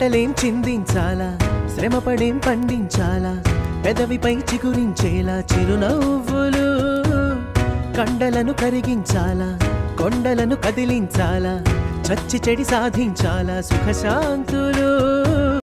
పంటలేం చిందించాలా శ్రమపడేం పండించాలా పెదవిపై చిగురించేలా చిరునవ్వులు కండలను కరిగించాలా కొండలను కదిలించాలా చచ్చి చెడి సాధించాలా సుఖశాంతులు